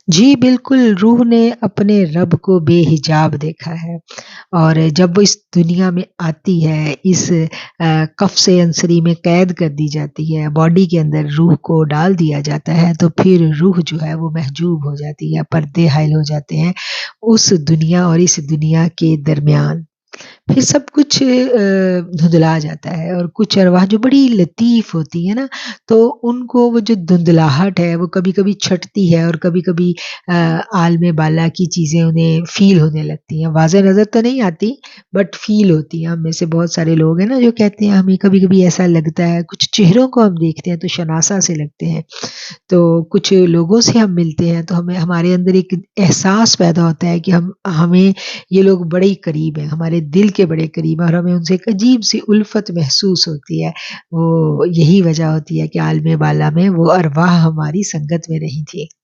जी, बिल्कुल, रूह ने अपने रब को बेहिजाब देखा है और जब वो इस दुनिया में आती है, इस कफ़ से अंसरी में कैद कर दी जाती है, बॉडी के अंदर रूह को डाल दिया जाता है, तो फिर रूह जो है वो महजूब हो जाती है, पर्दे हाइल हो जाते हैं, उस दुनिया और इस दुनिया के दरमियान। फिर सब कुछ धुँधला जाता है और कुछ अरवाह जो बड़ी लतीफ़ होती है ना, तो उनको वो जो धुंधलाहट है, वो कभी-कभी छँटती है और कभी-कभी आलमे बाला की चीज़ें उन्हें फ़ील होने लगती हैं। वाज़ह नज़र तो नहीं आती, बट फ़ील होती हैं। हम में से बहुत सारे लोग हैं ना, जो कहते हैं, हमें कभी-कभी ऐसा लगता है, कुछ चेहरों को हम देखते हैं, तो शनासा से लगते हैं। तो कुछ लोगों से हम मिलते हैं तो हमें हमारे अंदर एक एहसास पैदा होता है कि हम हमें ये लोग बड़े ही करीब हैं, हमारे दिल के बड़े करीब हैं और हमें उनसे एक अजीब-सी उल्फ़त महसूस होती है। वो यही वजह होती है कि आलम बाला में वो अरवाह हमारी संगत में रही थी।